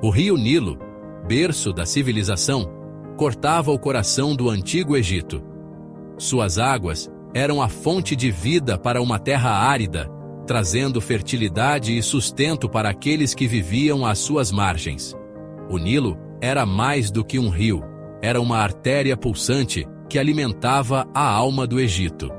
O rio Nilo, berço da civilização, cortava o coração do antigo Egito. Suas águas eram a fonte de vida para uma terra árida, trazendo fertilidade e sustento para aqueles que viviam às suas margens. O Nilo era mais do que um rio, era uma artéria pulsante que alimentava a alma do Egito.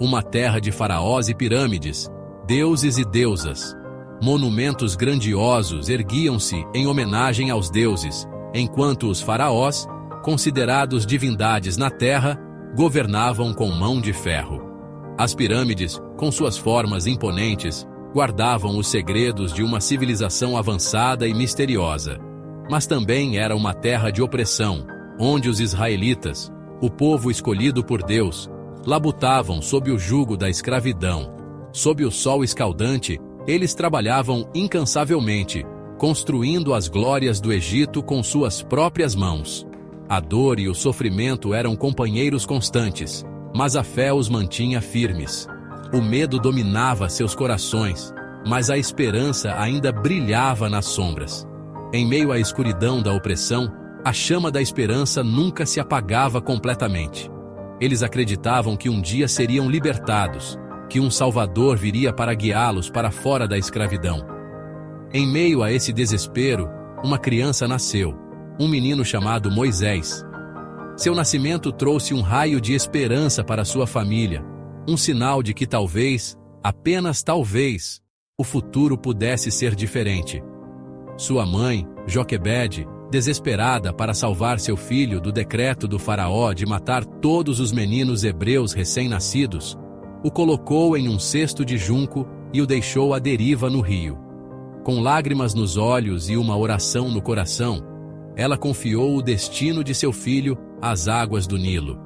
Uma terra de faraós e pirâmides, deuses e deusas. Monumentos grandiosos erguiam-se em homenagem aos deuses, enquanto os faraós, considerados divindades na terra, governavam com mão de ferro. As pirâmides, com suas formas imponentes, guardavam os segredos de uma civilização avançada e misteriosa. Mas também era uma terra de opressão, onde os israelitas, o povo escolhido por Deus, labutavam sob o jugo da escravidão. Sob o sol escaldante, eles trabalhavam incansavelmente, construindo as glórias do Egito com suas próprias mãos. A dor e o sofrimento eram companheiros constantes, mas a fé os mantinha firmes. O medo dominava seus corações, mas a esperança ainda brilhava nas sombras. Em meio à escuridão da opressão, a chama da esperança nunca se apagava completamente. Eles acreditavam que um dia seriam libertados, que um Salvador viria para guiá-los para fora da escravidão. Em meio a esse desespero, uma criança nasceu, um menino chamado Moisés. Seu nascimento trouxe um raio de esperança para sua família, um sinal de que talvez, apenas talvez, o futuro pudesse ser diferente. Sua mãe, Joquebede, desesperada para salvar seu filho do decreto do faraó de matar todos os meninos hebreus recém-nascidos, o colocou em um cesto de junco e o deixou à deriva no rio. Com lágrimas nos olhos e uma oração no coração, ela confiou o destino de seu filho às águas do Nilo.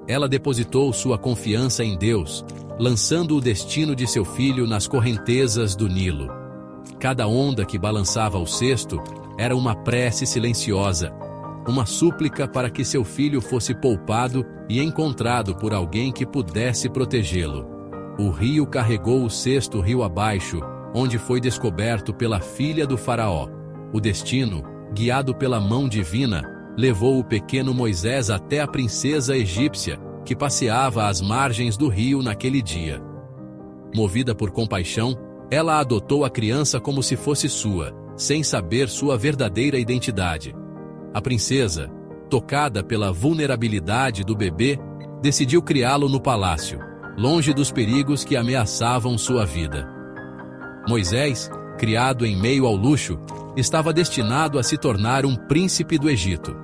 Ela depositou sua confiança em Deus, lançando o destino de seu filho nas correntezas do Nilo. Cada onda que balançava o cesto era uma prece silenciosa, uma súplica para que seu filho fosse poupado e encontrado por alguém que pudesse protegê-lo. O rio carregou o cesto rio abaixo, onde foi descoberto pela filha do faraó. O destino, guiado pela mão divina, levou o pequeno Moisés até a princesa egípcia, que passeava às margens do rio naquele dia. Movida por compaixão, ela adotou a criança como se fosse sua, sem saber sua verdadeira identidade. A princesa, tocada pela vulnerabilidade do bebê, decidiu criá-lo no palácio, longe dos perigos que ameaçavam sua vida. Moisés, criado em meio ao luxo, estava destinado a se tornar um príncipe do Egito.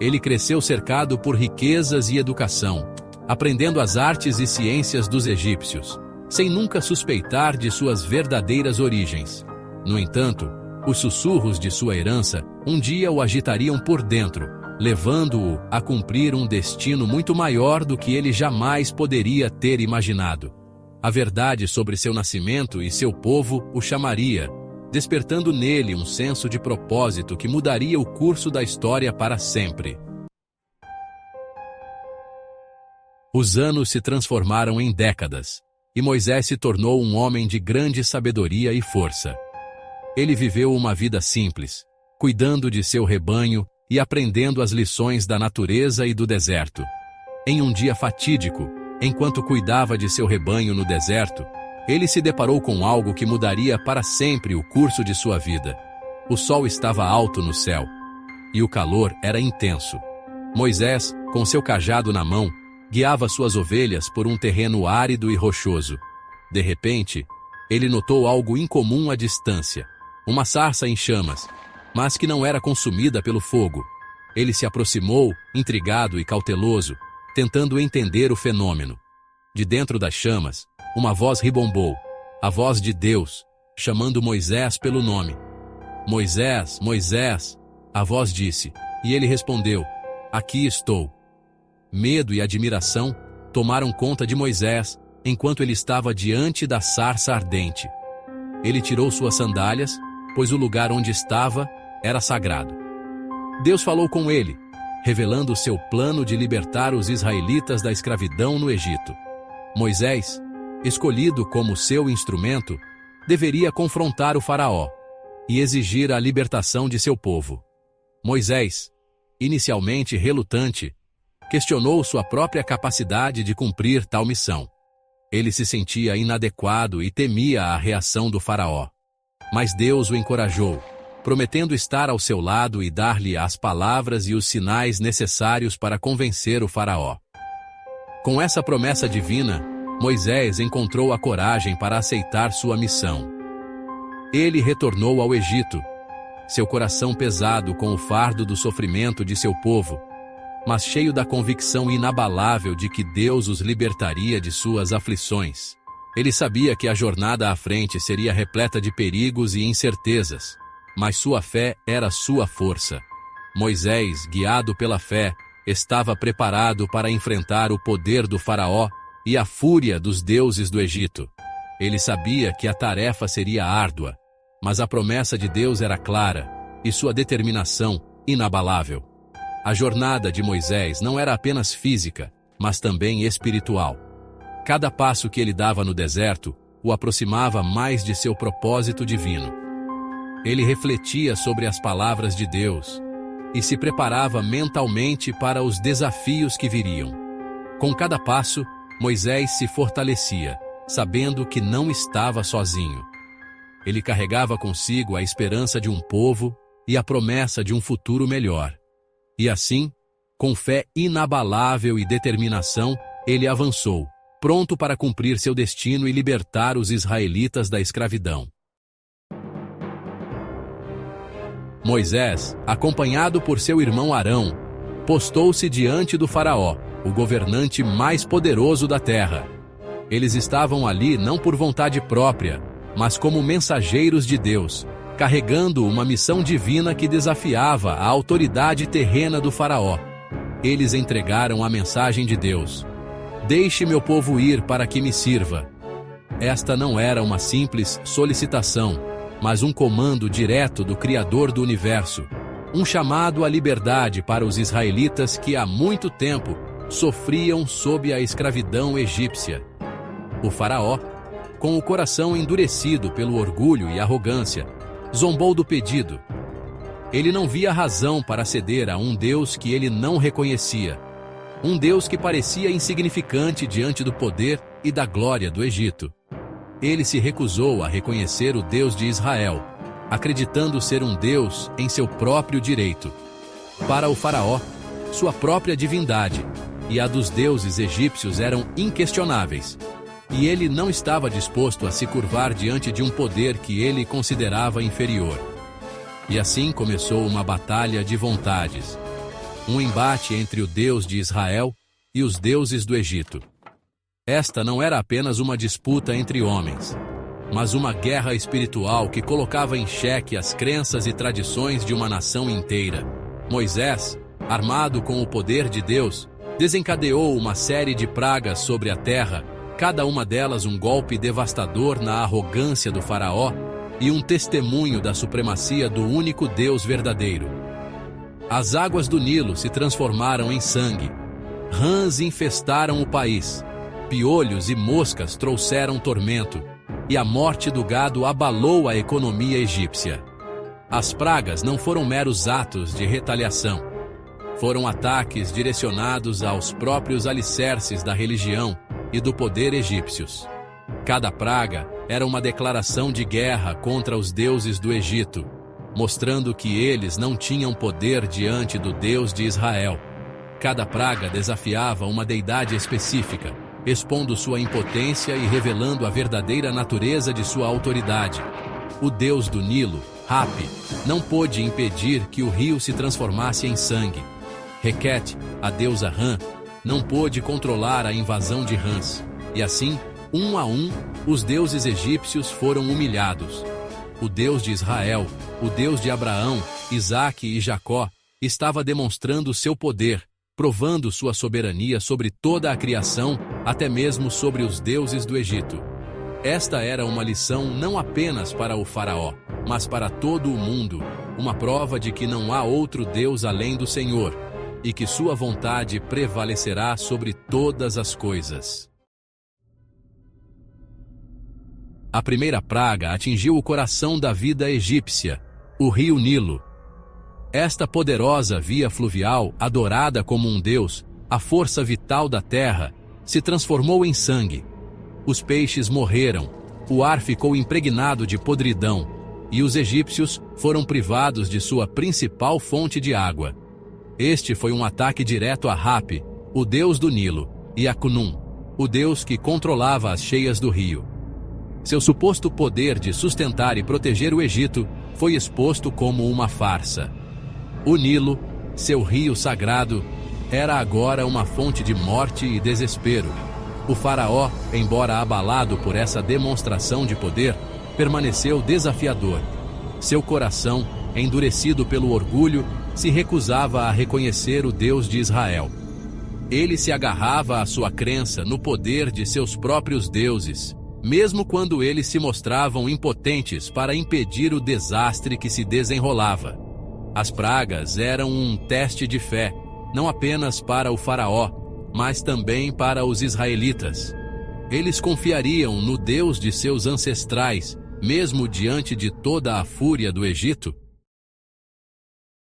Ele cresceu cercado por riquezas e educação, aprendendo as artes e ciências dos egípcios, sem nunca suspeitar de suas verdadeiras origens. No entanto, os sussurros de sua herança um dia o agitariam por dentro, levando-o a cumprir um destino muito maior do que ele jamais poderia ter imaginado. A verdade sobre seu nascimento e seu povo o chamaria, despertando nele um senso de propósito que mudaria o curso da história para sempre. Os anos se transformaram em décadas, e Moisés se tornou um homem de grande sabedoria e força. Ele viveu uma vida simples, cuidando de seu rebanho e aprendendo as lições da natureza e do deserto. Em um dia fatídico, enquanto cuidava de seu rebanho no deserto, ele se deparou com algo que mudaria para sempre o curso de sua vida. O sol estava alto no céu, e o calor era intenso. Moisés, com seu cajado na mão, guiava suas ovelhas por um terreno árido e rochoso. De repente, ele notou algo incomum à distância, uma sarça em chamas, mas que não era consumida pelo fogo. Ele se aproximou, intrigado e cauteloso, tentando entender o fenômeno. De dentro das chamas, uma voz ribombou, a voz de Deus, chamando Moisés pelo nome. Moisés, Moisés, a voz disse, e ele respondeu, aqui estou. Medo e admiração tomaram conta de Moisés enquanto ele estava diante da sarça ardente. Ele tirou suas sandálias, pois o lugar onde estava era sagrado. Deus falou com ele, revelando seu plano de libertar os israelitas da escravidão no Egito. Moisés, escolhido como seu instrumento, deveria confrontar o faraó. e exigir a libertação de seu povo. Moisés, inicialmente relutante, questionou sua própria capacidade de cumprir tal missão. Ele se sentia inadequado e temia a reação do faraó. Mas Deus o encorajou, prometendo estar ao seu lado e dar-lhe as palavras e os sinais necessários para convencer o faraó. Com essa promessa divina, Moisés encontrou a coragem para aceitar sua missão. Ele retornou ao Egito, seu coração pesado com o fardo do sofrimento de seu povo, mas cheio da convicção inabalável de que Deus os libertaria de suas aflições. Ele sabia que a jornada à frente seria repleta de perigos e incertezas, mas sua fé era sua força. Moisés, guiado pela fé, estava preparado para enfrentar o poder do faraó e a fúria dos deuses do Egito. Ele sabia que a tarefa seria árdua, mas a promessa de Deus era clara e sua determinação inabalável. A jornada de Moisés não era apenas física, mas também espiritual. Cada passo que ele dava no deserto o aproximava mais de seu propósito divino. Ele refletia sobre as palavras de Deus e se preparava mentalmente para os desafios que viriam. Com cada passo, Moisés se fortalecia, sabendo que não estava sozinho. Ele carregava consigo a esperança de um povo e a promessa de um futuro melhor. E assim, com fé inabalável e determinação, ele avançou, pronto para cumprir seu destino e libertar os israelitas da escravidão. Moisés, acompanhado por seu irmão Arão, postou-se diante do faraó, o governante mais poderoso da terra. Eles estavam ali não por vontade própria, mas como mensageiros de Deus, carregando uma missão divina que desafiava a autoridade terrena do faraó. Eles entregaram a mensagem de Deus: "Deixe meu povo ir para que me sirva." Esta não era uma simples solicitação, mas um comando direto do Criador do Universo, um chamado à liberdade para os israelitas que há muito tempo sofriam sob a escravidão egípcia. O faraó, com o coração endurecido pelo orgulho e arrogância, zombou do pedido. Ele não via razão para ceder a um Deus que ele não reconhecia, um Deus que parecia insignificante diante do poder e da glória do Egito. Ele se recusou a reconhecer o Deus de Israel, acreditando ser um Deus em seu próprio direito. Para o faraó, sua própria divindade e a dos deuses egípcios eram inquestionáveis, e ele não estava disposto a se curvar diante de um poder que ele considerava inferior. E assim começou uma batalha de vontades, um embate entre o Deus de Israel e os deuses do Egito. Esta não era apenas uma disputa entre homens, mas uma guerra espiritual que colocava em xeque as crenças e tradições de uma nação inteira. Moisés, armado com o poder de Deus, desencadeou uma série de pragas sobre a terra, cada uma delas um golpe devastador na arrogância do faraó e um testemunho da supremacia do único Deus verdadeiro. As águas do Nilo se transformaram em sangue, rãs infestaram o país, piolhos e moscas trouxeram tormento, e a morte do gado abalou a economia egípcia. As pragas não foram meros atos de retaliação. Foram ataques direcionados aos próprios alicerces da religião e do poder egípcios. Cada praga era uma declaração de guerra contra os deuses do Egito, mostrando que eles não tinham poder diante do Deus de Israel. Cada praga desafiava uma deidade específica, expondo sua impotência e revelando a verdadeira natureza de sua autoridade. O deus do Nilo, Hapi, não pôde impedir que o rio se transformasse em sangue. Requete, a deusa Rã, não pôde controlar a invasão de rãs. E assim, um a um, os deuses egípcios foram humilhados. O Deus de Israel, o Deus de Abraão, Isaque e Jacó, estava demonstrando seu poder, provando sua soberania sobre toda a criação, até mesmo sobre os deuses do Egito. Esta era uma lição não apenas para o faraó, mas para todo o mundo, uma prova de que não há outro Deus além do Senhor, e que sua vontade prevalecerá sobre todas as coisas. A primeira praga atingiu o coração da vida egípcia, o rio Nilo. Esta poderosa via fluvial, adorada como um deus, a força vital da terra, se transformou em sangue. Os peixes morreram, o ar ficou impregnado de podridão, e os egípcios foram privados de sua principal fonte de água. Este foi um ataque direto a Hapi, o deus do Nilo, e a Cunum, o deus que controlava as cheias do rio. Seu suposto poder de sustentar e proteger o Egito foi exposto como uma farsa. O Nilo, seu rio sagrado, era agora uma fonte de morte e desespero. O faraó, embora abalado por essa demonstração de poder, permaneceu desafiador. Seu coração, endurecido pelo orgulho, se recusava a reconhecer o Deus de Israel. Ele se agarrava à sua crença no poder de seus próprios deuses, mesmo quando eles se mostravam impotentes para impedir o desastre que se desenrolava. As pragas eram um teste de fé, não apenas para o faraó, mas também para os israelitas. Eles confiariam no Deus de seus ancestrais, mesmo diante de toda a fúria do Egito?